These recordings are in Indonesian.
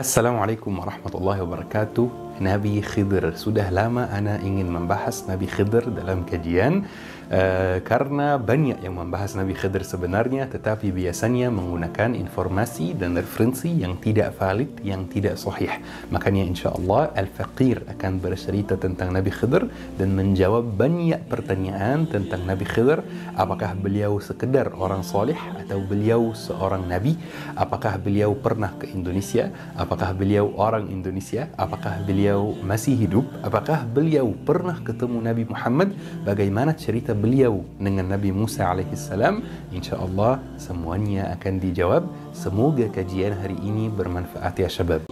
Assalamualaikum warahmatullahi wabarakatuh. Nabi Khidir. Sudah lama ana ingin membahas Nabi Khidir dalam kajian karena banyak yang membahas Nabi Khidir sebenarnya, tetapi biasanya menggunakan informasi dan referensi yang tidak valid, yang tidak sahih. Makanya insyaAllah Al-Faqir akan bercerita tentang Nabi Khidir dan menjawab banyak pertanyaan tentang Nabi Khidir. Apakah beliau sekedar orang soleh atau beliau seorang Nabi? Apakah beliau pernah ke Indonesia? Apakah beliau orang Indonesia? Apakah beliau masih hidup? Apakah beliau pernah ketemu Nabi Muhammad? Bagaimana cerita beliau dengan Nabi Musa alaihissalam? InsyaAllah semuanya akan dijawab. Semoga kajian hari ini bermanfaat ya syabab.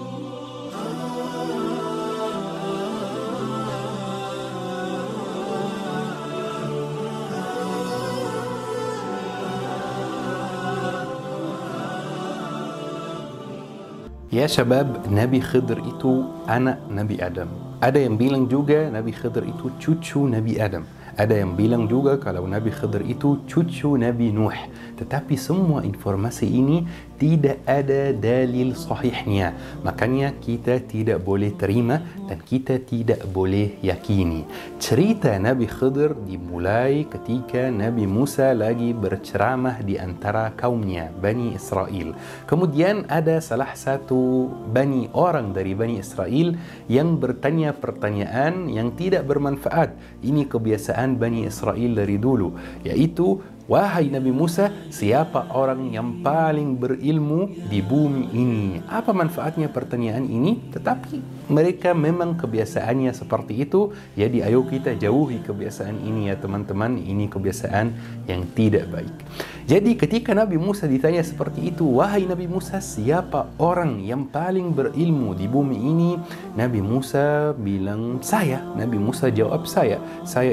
Ya syabab, Nabi Khidir itu anak Nabi Adam. Ada yang bilang juga Nabi Khidir itu cucu Nabi Adam. Ada yang bilang juga kalau Nabi Khidir itu cucu Nabi Nuh. Tetapi semua informasi ini tidak ada dalil sahihnya. Makanya kita tidak boleh terima dan kita tidak boleh yakini. Cerita Nabi Khidir dimulai ketika Nabi Musa lagi berceramah di antara kaumnya, Bani Israel. Kemudian ada salah satu orang dari Bani Israel yang bertanya pertanyaan yang tidak bermanfaat. Ini kebiasaan Bani Israel dari dulu, yaitu, wahai Nabi Musa, siapa orang yang paling berilmu di bumi ini? Apa manfaatnya pertanyaan ini? Tetapi mereka memang kebiasaannya seperti itu. Jadi ayo kita jauhi kebiasaan ini ya teman-teman. Ini kebiasaan yang tidak baik. Jadi ketika Nabi Musa ditanya seperti itu, wahai Nabi Musa, siapa orang yang paling berilmu di bumi ini? Nabi Musa bilang, saya. Nabi Musa jawab, saya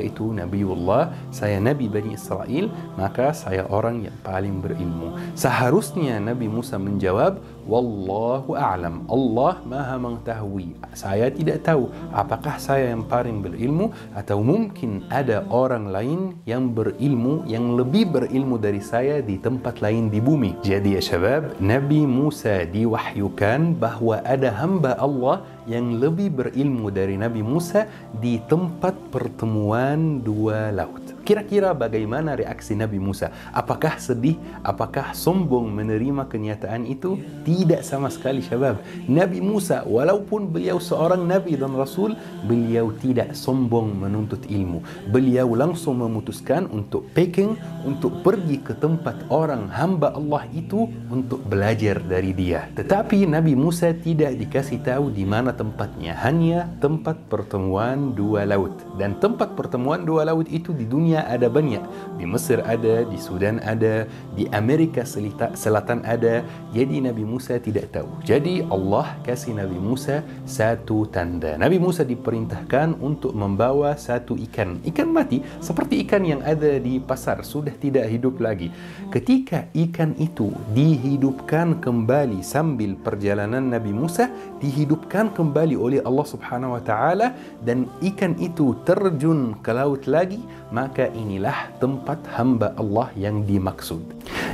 itu Nabiullah, saya Nabi Bani Israel, maka saya orang yang paling berilmu. Seharusnya Nabi Musa menjawab, wallahu a'lam, Allah maha mengetahui, saya tidak tahu apakah saya yang paling berilmu atau mungkin ada orang lain yang berilmu, yang lebih berilmu dari saya di tempat lain di bumi. Jadi ya syabab, Nabi Musa diwahyukan bahwa ada hamba Allah yang lebih berilmu dari Nabi Musa di tempat pertemuan dua laut. Kira-kira bagaimana reaksi Nabi Musa? Apakah sedih? Apakah sombong menerima kenyataan itu? Tidak sama sekali syabab. Nabi Musa, walaupun beliau seorang Nabi dan Rasul, beliau tidak sombong menuntut ilmu. Beliau langsung memutuskan untuk untuk pergi ke tempat orang hamba Allah itu untuk belajar dari dia. Tetapi Nabi Musa tidak dikasih tahu di mana tempatnya, hanya tempat pertemuan dua laut. Dan tempat pertemuan dua laut itu di dunia ada banyak. Di Mesir ada, di Sudan ada, di Amerika Selatan ada. Jadi Nabi Musa tidak tahu. Jadi Allah kasih Nabi Musa satu tanda. Nabi Musa diperintahkan untuk membawa satu ikan mati, seperti ikan yang ada di pasar, sudah tidak hidup lagi. Ketika ikan itu dihidupkan kembali sambil perjalanan Nabi Musa, dihidupkan kembali oleh Allah Subhanahu wa taala, dan ikan itu terjun ke laut lagi, maka inilah tempat hamba Allah yang dimaksud.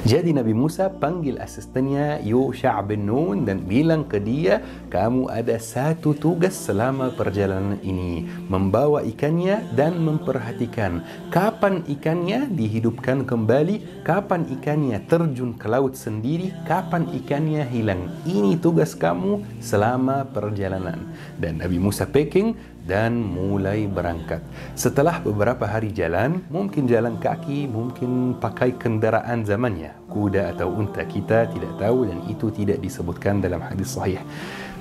Jadi Nabi Musa panggil asistennya Yusha' bin Nun dan bilang ke dia, kamu ada satu tugas selama perjalanan ini, membawa ikannya dan memperhatikan kapan ikannya dihidupkan kembali, kapan ikannya terjun ke laut sendiri, kapan ikannya hilang. Ini tugas kamu selama perjalanan. Dan Nabi Musa packing dan mulai berangkat. Setelah beberapa hari jalan, mungkin jalan kaki, mungkin pakai kendaraan zamannya, kuda atau unta, kita tidak tahu dan itu tidak disebutkan dalam hadis sahih.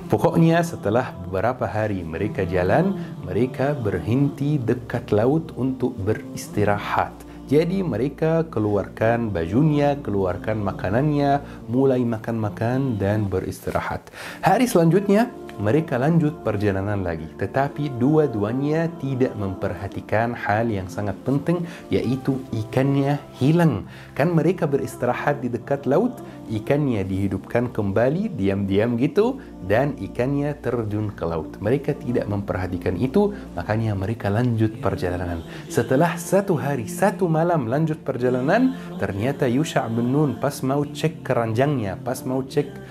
Pokoknya setelah beberapa hari mereka jalan, mereka berhenti dekat laut untuk beristirahat. Jadi mereka keluarkan bajunya, keluarkan makanannya, mulai makan-makan dan beristirahat. Hari selanjutnya mereka lanjut perjalanan lagi, tetapi dua-duanya tidak memperhatikan hal yang sangat penting, yaitu ikannya hilang. Kan mereka beristirahat di dekat laut, ikannya dihidupkan kembali diam-diam gitu, dan ikannya terjun ke laut. Mereka tidak memperhatikan itu, makanya mereka lanjut perjalanan. Setelah satu hari, satu malam lanjut perjalanan, ternyata Yusha' bin Nun pas mau cek keranjangnya, pas mau cek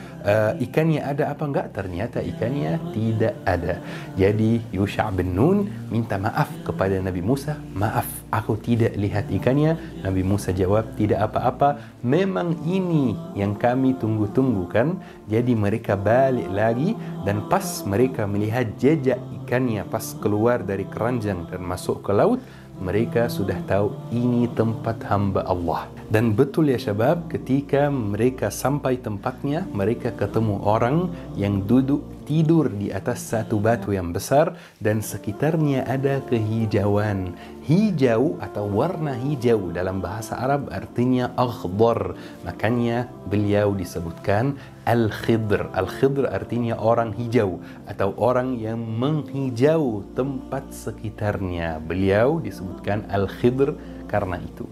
ikannya ada apa enggak? Ternyata ikannya tidak ada. Jadi Yusha' bin Nun minta maaf kepada Nabi Musa, maaf aku tidak lihat ikannya. Nabi Musa jawab, tidak apa-apa, memang ini yang kami tunggu-tunggu kan. Jadi mereka balik lagi, dan pas mereka melihat jejak ikannya pas keluar dari keranjang dan masuk ke laut, mereka sudah tahu ini tempat hamba Allah. Dan betul ya syabab, ketika mereka sampai tempatnya, mereka ketemu orang yang duduk tidur di atas satu batu yang besar, dan sekitarnya ada kehijauan. Hijau atau warna hijau dalam bahasa Arab artinya akhdar. Makanya beliau disebutkan Al-Khidr. Al-Khidr artinya orang hijau atau orang yang menghijau tempat sekitarnya. Beliau disebutkan Al-Khidr karena itu.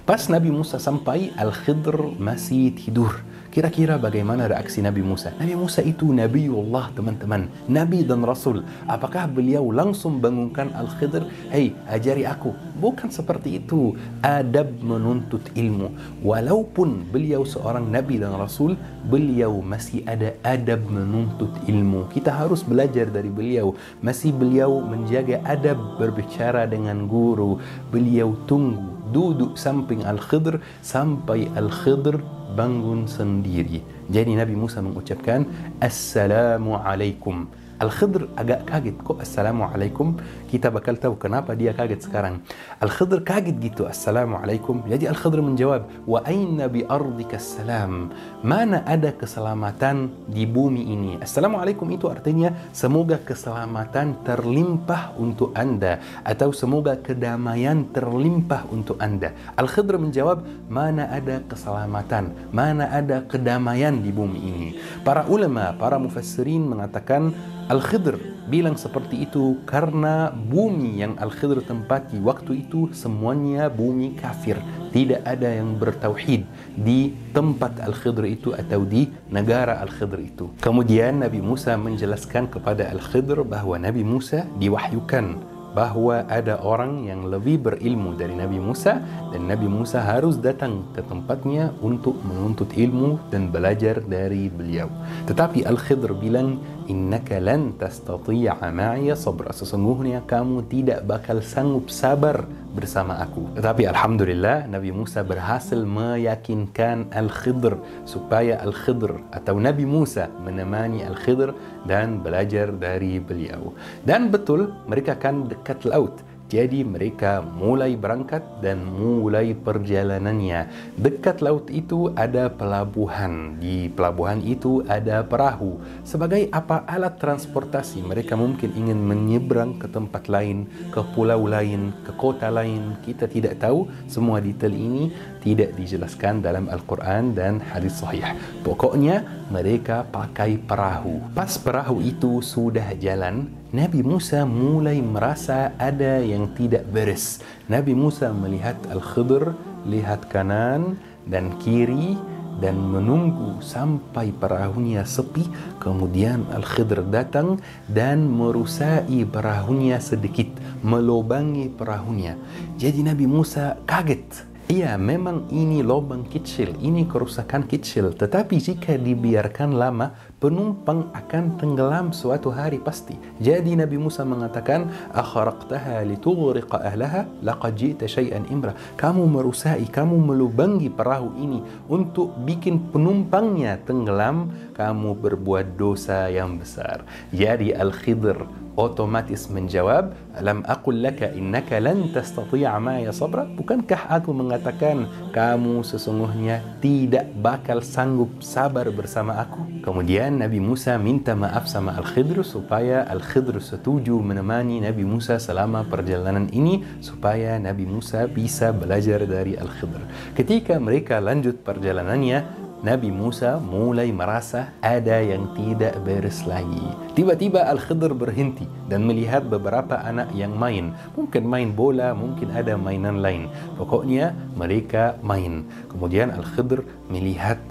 Pas Nabi Musa sampai, Al-Khidr masih tidur. Kira-kira bagaimana reaksi Nabi Musa? Nabi Musa itu Nabiullah teman-teman, Nabi dan Rasul. Apakah beliau langsung bangunkan Al-Khidr, hei ajari aku? Bukan seperti itu. Adab menuntut ilmu. Walaupun beliau seorang Nabi dan Rasul, beliau masih ada adab menuntut ilmu. Kita harus belajar dari beliau. Masih beliau menjaga adab berbicara dengan guru. Beliau tunggu, duduk samping Al-Khidr sampai Al-Khidr bangun sendiri. Jadi Nabi Musa mengucapkan Assalamualaikum. Al-Khidr agak kaget, kok Assalamualaikum? Kita bakal tahu kenapa dia kaget sekarang. Al-Khidr kaget gitu, Assalamualaikum. Jadi Al-Khidr menjawab, wa aina bi ardika salam? Mana ada keselamatan di bumi ini? Assalamualaikum itu artinya semoga keselamatan terlimpah untuk Anda, atau semoga kedamaian terlimpah untuk Anda. Al-Khidr menjawab, mana ada keselamatan, mana ada kedamaian di bumi ini? Para ulama, para mufassirin mengatakan Al-Khidr bilang seperti itu karena bumi yang Al-Khidr tempati waktu itu semuanya bumi kafir. Tidak ada yang bertauhid di tempat Al-Khidr itu atau di negara Al-Khidr itu. Kemudian Nabi Musa menjelaskan kepada Al-Khidr bahwa Nabi Musa diwahyukan bahwa ada orang yang lebih berilmu dari Nabi Musa, dan Nabi Musa harus datang ke tempatnya untuk menuntut ilmu dan belajar dari beliau. Tetapi Al-Khidr bilang, innaka lan tastati'a ma'iya sabra. Sesungguhnya kamu tidak bakal sanggup sabar bersama aku. Tetapi alhamdulillah Nabi Musa berhasil meyakinkan Al-Khidr supaya Al-Khidr atau Nabi Musa menemani Al-Khidr dan belajar dari beliau. Dan betul mereka kan dekat laut. Jadi mereka mulai berangkat dan mulai perjalanannya. Dekat laut itu ada pelabuhan. Di pelabuhan itu ada perahu. Sebagai apa? Alat transportasi. Mereka mungkin ingin menyeberang ke tempat lain, ke pulau lain, ke kota lain. Kita tidak tahu. Semua detail ini tidak dijelaskan dalam Al-Quran dan hadis sahih. Pokoknya mereka pakai perahu. Pas perahu itu sudah jalan, Nabi Musa mulai merasa ada yang tidak beres. Nabi Musa melihat Al-Khidr, lihat kanan dan kiri dan menunggu sampai perahunya sepi. Kemudian Al-Khidr datang dan merusai perahunya sedikit, melubangi perahunya. Jadi Nabi Musa kaget. Iya, memang ini lubang kecil, ini kerusakan kecil. Tetapi jika dibiarkan lama, penumpang akan tenggelam suatu hari pasti. Jadi Nabi Musa mengatakan, akharaqtaha litughriqa ahlaha laqad ji'ta syai'an imra. Kamu merusai, kamu melubangi perahu ini untuk bikin penumpangnya tenggelam, kamu berbuat dosa yang besar. Jadi Al-Khidr otomatis menjawab, alam aqul laka innaka lan tastati'a ma'iya sabra? Bukankah aku mengatakan kamu sesungguhnya tidak bakal sanggup sabar bersama aku? Kemudian Nabi Musa minta maaf sama Al-Khidr supaya Al-Khidr setuju menemani Nabi Musa selama perjalanan ini supaya Nabi Musa bisa belajar dari Al-Khidr. Ketika mereka lanjut perjalanannya, Nabi Musa mulai merasa ada yang tidak beres lagi. Tiba-tiba Al-Khidr berhenti dan melihat beberapa anak yang main. Mungkin main bola, mungkin ada mainan lain. Pokoknya mereka main. Kemudian Al-Khidr melihat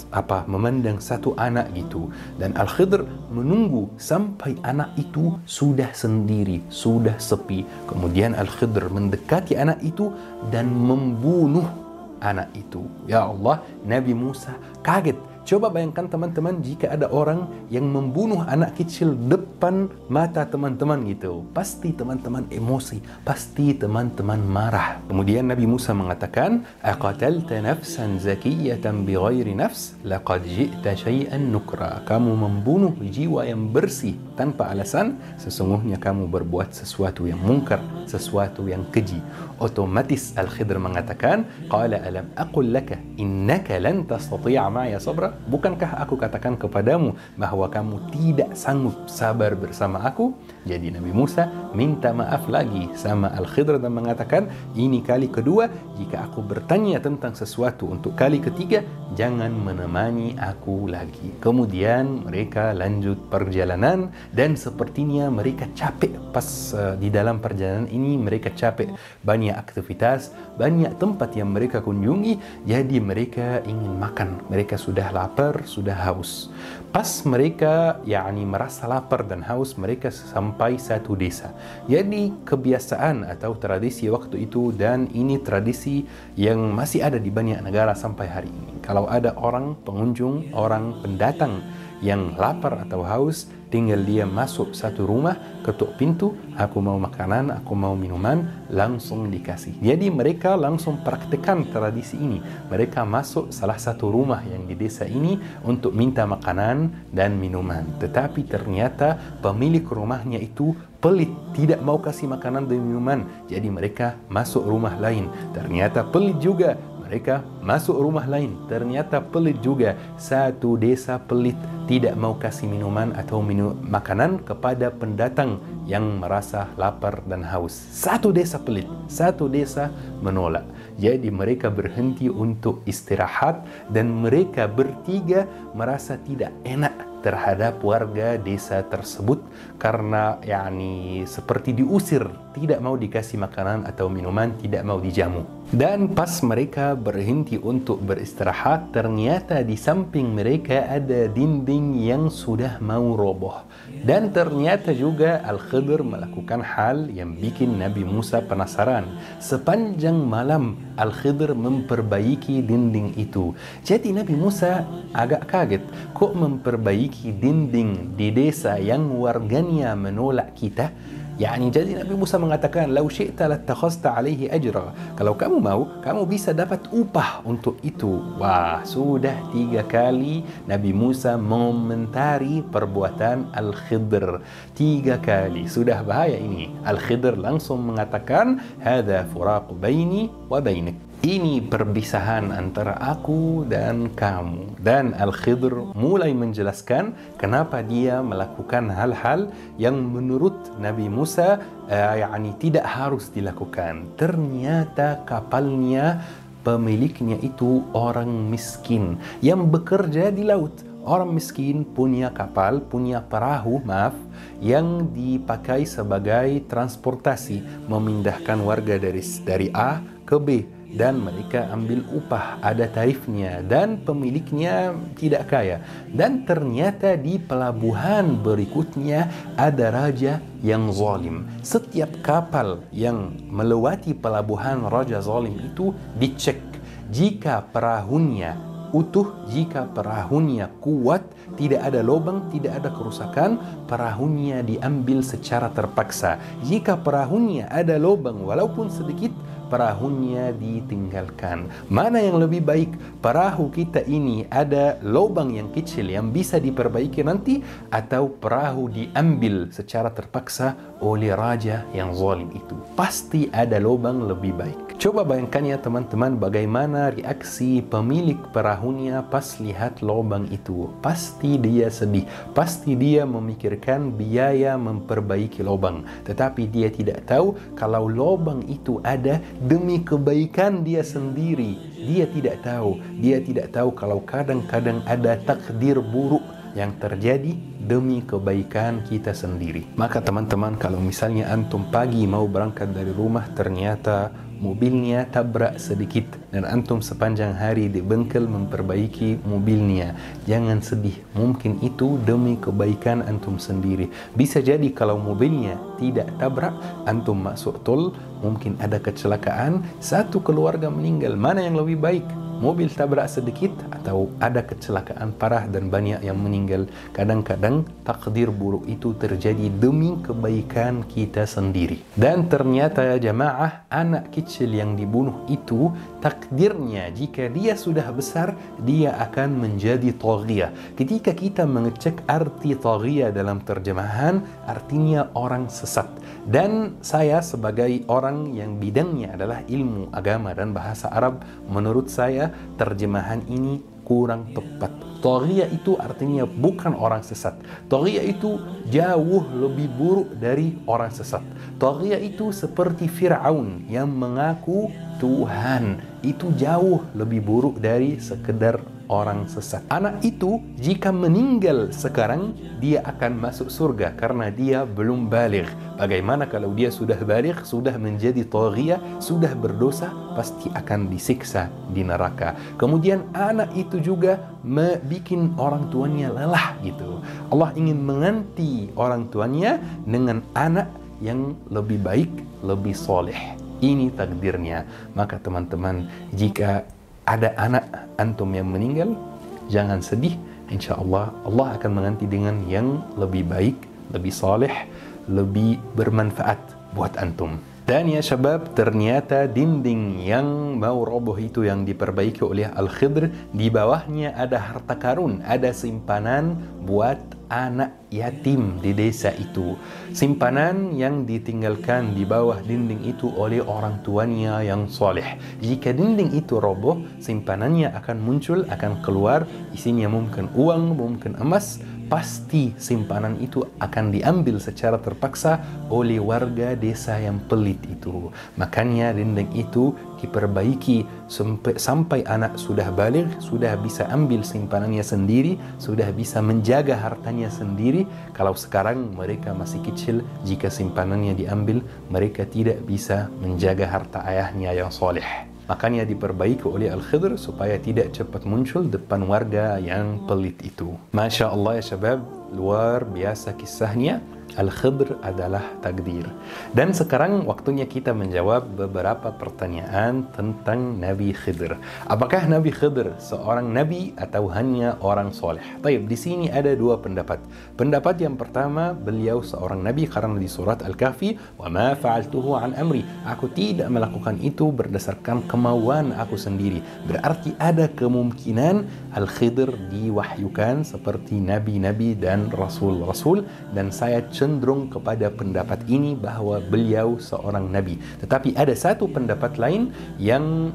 memandang satu anak gitu. Dan Al-Khidr menunggu sampai anak itu sudah sendiri, sudah sepi. Kemudian Al-Khidr mendekati anak itu dan membunuh anak itu. Ya Allah, Nabi Musa kaget. Coba bayangkan teman-teman, jika ada orang yang membunuh anak kecil depan mata teman-teman gitu, pasti teman-teman emosi, pasti teman-teman marah. Kemudian Nabi Musa mengatakan, aqatalta nafsan zakiyatan bighairi nafs laqad ji'ta syai'an nukra. Kamu membunuh jiwa yang bersih tanpa alasan, sesungguhnya kamu berbuat sesuatu yang mungkar, sesuatu yang keji. Otomatis Al-Khidr mengatakan, qala alam aqul laka innaka lan tastati'a ma'ya sabra. Bukankah aku katakan kepadamu bahwa kamu tidak sanggup sabar bersama aku? Jadi Nabi Musa minta maaf lagi sama Al-Khidr dan mengatakan, ini kali kedua, jika aku bertanya tentang sesuatu untuk kali ketiga, jangan menemani aku lagi. Kemudian mereka lanjut perjalanan dan sepertinya mereka capek. Pas di dalam perjalanan ini mereka capek, banyak aktivitas, banyak tempat yang mereka kunjungi, jadi mereka ingin makan. Mereka sudah lapar, sudah haus. Pas mereka merasa lapar dan haus, mereka sampai satu desa. Jadi kebiasaan atau tradisi waktu itu, dan ini tradisi yang masih ada di banyak negara sampai hari ini. Kalau ada orang pengunjung, orang pendatang yang lapar atau haus, tinggal dia masuk satu rumah, ketuk pintu, aku mau makanan, aku mau minuman, langsung dikasih. Jadi mereka langsung praktekkan tradisi ini. Mereka masuk salah satu rumah yang di desa ini untuk minta makanan dan minuman. Tetapi ternyata pemilik rumahnya itu pelit, tidak mau kasih makanan dan minuman. Jadi mereka masuk rumah lain. Ternyata pelit juga. Mereka masuk rumah lain, ternyata pelit juga. Satu desa pelit, tidak mau kasih minuman atau makanan kepada pendatang yang merasa lapar dan haus. Satu desa pelit, satu desa menolak. Jadi mereka berhenti untuk istirahat dan mereka bertiga merasa tidak enak terhadap warga desa tersebut karena seperti diusir, tidak mau dikasih makanan atau minuman, tidak mau dijamu. Dan pas mereka berhenti untuk beristirahat, ternyata di samping mereka ada dinding yang sudah mau roboh. Dan ternyata juga Al-Khidr melakukan hal yang bikin Nabi Musa penasaran. Sepanjang malam Al-Khidr memperbaiki dinding itu. Jadi Nabi Musa agak kaget, kok memperbaiki dinding di desa yang warganya menolak kita? Jadi Nabi Musa mengatakan, "Lau syi'ta lattakhazta 'alaihi ajra." Kalau kamu mau, kamu bisa dapat upah untuk itu. Wah, sudah 3 kali Nabi Musa mengomentari perbuatan Al-Khidr. 3 kali, sudah bahaya ini. Al-Khidr langsung mengatakan, "Hadza furaqu baini wa bainik." Ini perpisahan antara aku dan kamu. Dan Al-Khidr mulai menjelaskan kenapa dia melakukan hal-hal yang menurut Nabi Musa tidak harus dilakukan. Ternyata kapalnya, pemiliknya itu orang miskin yang bekerja di laut. Orang miskin punya kapal, punya perahu, yang dipakai sebagai transportasi, memindahkan warga dari A ke B. Dan mereka ambil upah, ada tarifnya, dan pemiliknya tidak kaya. Dan ternyata di pelabuhan berikutnya ada raja yang zalim. Setiap kapal yang melewati pelabuhan raja zalim itu dicek. Jika perahunya utuh, jika perahunya kuat, tidak ada lubang, tidak ada kerusakan, perahunya diambil secara terpaksa. Jika perahunya ada lubang walaupun sedikit, perahunya ditinggalkan. Mana yang lebih baik? Perahu kita ini ada lubang yang kecil yang bisa diperbaiki nanti, atau perahu diambil secara terpaksa oleh raja yang zalim itu? Pasti ada lubang lebih baik. Coba bayangkan ya teman-teman, bagaimana reaksi pemilik perahunya pas lihat lubang itu. Pasti dia sedih, pasti dia memikirkan biaya memperbaiki lubang. Tetapi dia tidak tahu kalau lubang itu ada demi kebaikan dia sendiri. Dia tidak tahu kalau kadang-kadang ada takdir buruk yang terjadi demi kebaikan kita sendiri. Maka teman-teman, kalau misalnya antum pagi mau berangkat dari rumah, ternyata mobilnya tabrak sedikit dan antum sepanjang hari di bengkel memperbaiki mobilnya, jangan sedih. Mungkin itu demi kebaikan antum sendiri. Bisa jadi kalau mobilnya tidak tabrak, antum masuk tol, mungkin ada kecelakaan, satu keluarga meninggal. Mana yang lebih baik? mobil tabrak sedikit atau ada kecelakaan parah dan banyak yang meninggal. Kadang-kadang takdir buruk itu terjadi demi kebaikan kita sendiri. Dan ternyata ya jamaah, anak kecil yang dibunuh itu takdirnya jika dia sudah besar dia akan menjadi taghiyah. Ketika kita mengecek arti taghiyah dalam terjemahan, artinya orang sesat. Dan saya sebagai orang yang bidangnya adalah ilmu agama dan bahasa Arab, menurut saya terjemahan ini kurang tepat. Taghiyah itu artinya bukan orang sesat. Taghiyah itu jauh lebih buruk dari orang sesat. Taghiyah itu seperti Fir'aun yang mengaku Tuhan. Itu jauh lebih buruk dari sekedar orang sesat. Anak itu jika meninggal sekarang, dia akan masuk surga karena dia belum baligh. Bagaimana kalau dia sudah baligh, sudah menjadi taghiyah, sudah berdosa, pasti akan disiksa di neraka. Kemudian anak itu juga bikin orang tuanya lelah gitu. Allah ingin mengganti orang tuanya dengan anak yang lebih baik, lebih soleh. Ini takdirnya. Maka teman-teman, jika ada anak antum yang meninggal, jangan sedih. Insya Allah, Allah akan mengganti dengan yang lebih baik, lebih soleh, lebih bermanfaat buat antum. Dan ya syabab, ternyata dinding yang mau roboh itu yang diperbaiki oleh Al-Khidr, di bawahnya ada harta karun, ada simpanan buat anak yatim di desa itu. Simpanan yang ditinggalkan di bawah dinding itu oleh orang tuanya yang soleh. Jika dinding itu roboh, simpanannya akan muncul, akan keluar. Isinya mungkin uang, mungkin emas. Pasti simpanan itu akan diambil secara terpaksa oleh warga desa yang pelit itu. Makanya dinding itu diperbaiki sampai anak sudah baligh, sudah bisa ambil simpanannya sendiri, sudah bisa menjaga hartanya sendiri. Kalau sekarang mereka masih kecil, jika simpanannya diambil, mereka tidak bisa menjaga harta ayahnya yang soleh. Makanya diperbaiki oleh Al-Khidr supaya tidak cepat muncul depan warga yang pelit itu. Masya Allah ya syabab, luar biasa kisahnya. Al-Khidr adalah takdir. Dan sekarang waktunya kita menjawab beberapa pertanyaan tentang Nabi Khidr. Apakah Nabi Khidr seorang nabi atau hanya orang soleh? Baik, di sini ada dua pendapat. Pendapat yang pertama, beliau seorang nabi karena di surat Al-Kahfi, "Wa ma fa'altuhu an amri." Aku tidak melakukan itu berdasarkan kemauan aku sendiri. Berarti ada kemungkinan Al-Khidr diwahyukan seperti nabi-nabi dan rasul-rasul, dan saya cenderung kepada pendapat ini bahwa beliau seorang nabi. Tetapi ada satu pendapat lain yang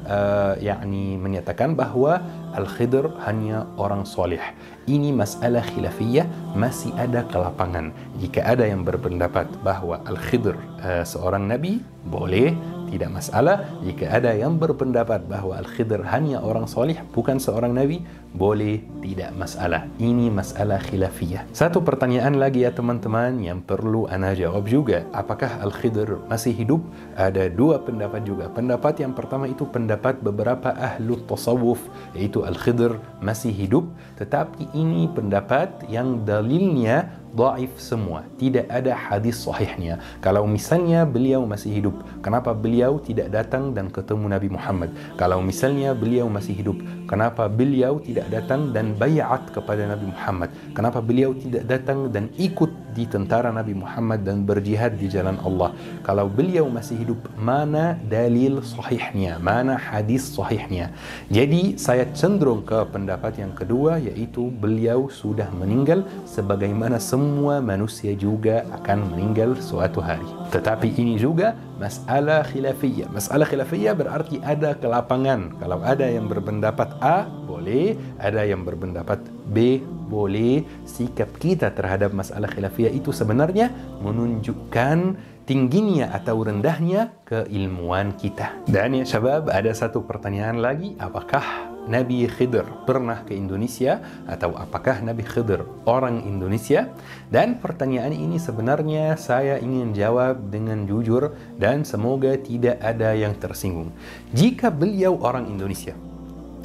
menyatakan bahwa Al-Khidr hanya orang soleh. Ini masalah khilafiyah, masih ada kelapangan. Jika ada yang berpendapat bahwa Al-Khidr seorang nabi, boleh, tidak masalah. Jika ada yang berpendapat bahwa Al-Khidr hanya orang soleh, bukan seorang nabi, boleh, tidak masalah. Ini masalah khilafiyah. Satu pertanyaan lagi ya teman-teman yang perlu ana jawab juga. Apakah Al-Khidr masih hidup? Ada dua pendapat juga. Pendapat yang pertama itu pendapat beberapa ahlu tasawuf, yaitu Al-Khidr masih hidup. Tetapi ini pendapat yang dalilnya dhaif semua, tidak ada hadis sahihnya. Kalau misalnya beliau masih hidup, kenapa beliau tidak datang dan ketemu Nabi Muhammad? Kalau misalnya beliau masih hidup, kenapa beliau tidak datang dan bayat kepada Nabi Muhammad? Kenapa beliau tidak datang dan ikut di tentara Nabi Muhammad dan berjihad di jalan Allah? Kalau beliau masih hidup, mana dalil sahihnya? Mana hadis sahihnya? Jadi saya cenderung ke pendapat yang kedua, yaitu beliau sudah meninggal, sebagaimana semua manusia juga akan meninggal suatu hari. Tetapi ini juga masalah khilafiyah. Masalah khilafiyah berarti ada kelapangan. Kalau ada yang berpendapat A, boleh. Ada yang berpendapat B, boleh. Sikap kita terhadap masalah khilafiyah itu sebenarnya menunjukkan tingginya atau rendahnya keilmuan kita. Dan ya syabab, ada satu pertanyaan lagi. Apakah Nabi Khidr pernah ke Indonesia atau apakah Nabi Khidr orang Indonesia? Dan pertanyaan ini sebenarnya saya ingin jawab dengan jujur dan semoga tidak ada yang tersinggung. Jika beliau orang Indonesia,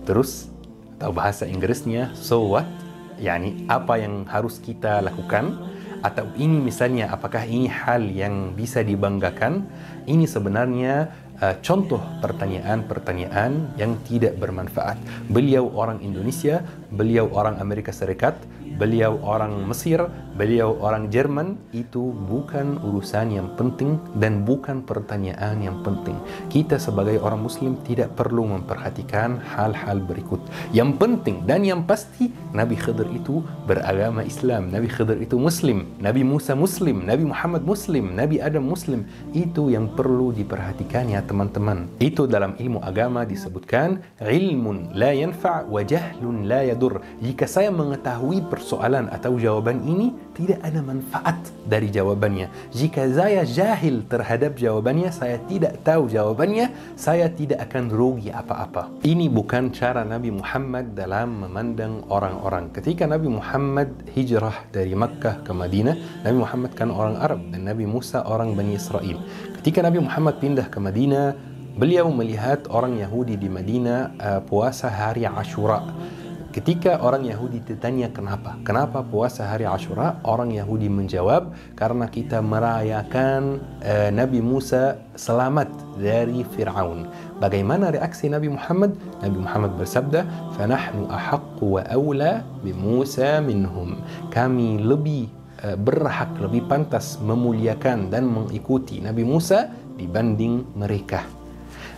terus atau bahasa Inggrisnya so what? Yani apa yang harus kita lakukan? Atau ini misalnya apakah ini hal yang bisa dibanggakan? Ini sebenarnya contoh pertanyaan-pertanyaan yang tidak bermanfaat. Beliau orang Indonesia, beliau orang Amerika Serikat, beliau orang Mesir, beliau orang Jerman, itu bukan urusan yang penting dan bukan pertanyaan yang penting. Kita sebagai orang Muslim tidak perlu memperhatikan hal-hal berikut. Yang penting dan yang pasti, Nabi Khidir itu beragama Islam, Nabi Khidir itu Muslim, Nabi Musa Muslim, Nabi Muhammad Muslim, Nabi Adam Muslim. Itu yang perlu diperhatikan ya teman-teman. Itu dalam ilmu agama disebutkan ilmun la yanfa' wa jahlun la yadur. Jika saya mengetahui persoalan atau jawaban ini, tidak ada manfaat dari jawabannya. Jika saya jahil terhadap jawabannya, saya tidak tahu jawabannya, saya tidak akan rugi apa-apa. Ini bukan cara Nabi Muhammad dalam memandang orang-orang. Ketika Nabi Muhammad hijrah dari Makkah ke Madinah, Nabi Muhammad kan orang Arab dan Nabi Musa orang Bani Israel. Ketika Nabi Muhammad pindah ke Madinah, beliau melihat orang Yahudi di Madinah puasa hari Ashura. Ketika orang Yahudi ditanya kenapa puasa hari Ashura, orang Yahudi menjawab, karena kita merayakan Nabi Musa selamat dari Fir'aun. Bagaimana reaksi Nabi Muhammad? Nabi Muhammad bersabda, "Fanahnu ahaqqu wa awla bi Musa minhum." Kami lebih berhak, lebih pantas memuliakan dan mengikuti Nabi Musa dibanding mereka.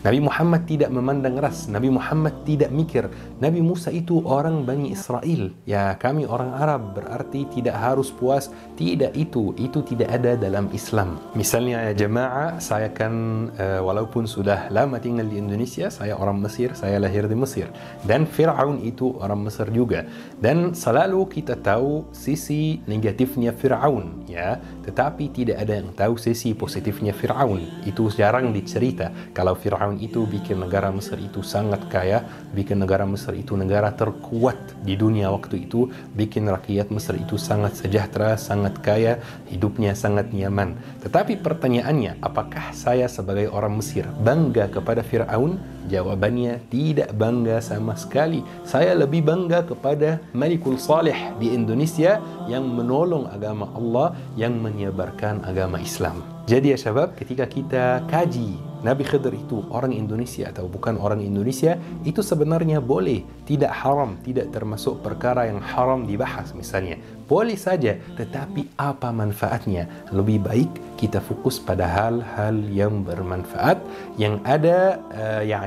Nabi Muhammad tidak memandang ras, Nabi Muhammad tidak mikir Nabi Musa itu orang Bani Israel, ya kami orang Arab berarti tidak harus puas. Tidak, itu tidak ada dalam Islam. Misalnya ya jemaah, saya kan walaupun sudah lama tinggal di Indonesia, saya orang Mesir, saya lahir di Mesir, dan Fir'aun itu orang Mesir juga, dan selalu kita tahu sisi negatifnya Fir'aun, ya, tetapi tidak ada yang tahu sisi positifnya Fir'aun. Itu jarang dicerita. Kalau Fir'aun itu bikin negara Mesir itu sangat kaya, bikin negara Mesir itu negara terkuat di dunia waktu itu, bikin rakyat Mesir itu sangat sejahtera, sangat kaya, hidupnya sangat nyaman. Tetapi pertanyaannya, apakah saya sebagai orang Mesir bangga kepada Fir'aun? Jawabannya tidak bangga sama sekali. Saya lebih bangga kepada Malikul Saleh di Indonesia yang menolong agama Allah, yang menyebarkan agama Islam. Jadi ya syabab, ketika kita kaji Nabi Khidir itu orang Indonesia atau bukan orang Indonesia, itu sebenarnya boleh, tidak haram, tidak termasuk perkara yang haram dibahas misalnya. Boleh saja, tetapi apa manfaatnya? Lebih baik kita fokus pada hal-hal yang bermanfaat, yang ada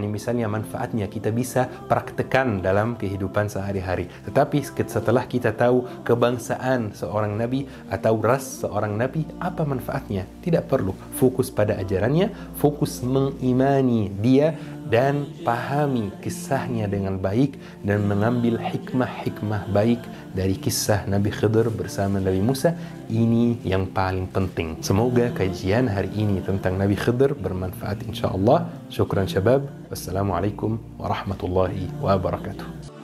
misalnya manfaatnya kita bisa praktekkan dalam kehidupan sehari-hari. Tetapi setelah kita tahu kebangsaan seorang nabi atau ras seorang nabi, apa manfaatnya? Tidak perlu. Fokus pada ajarannya, fokus mengimani dia, dan pahami kisahnya dengan baik dan mengambil hikmah-hikmah baik dari kisah Nabi Khidir bersama Nabi Musa. Ini yang paling penting. Semoga kajian hari ini tentang Nabi Khidir bermanfaat insyaAllah. Syukran syabab. Wassalamualaikum warahmatullahi wabarakatuh.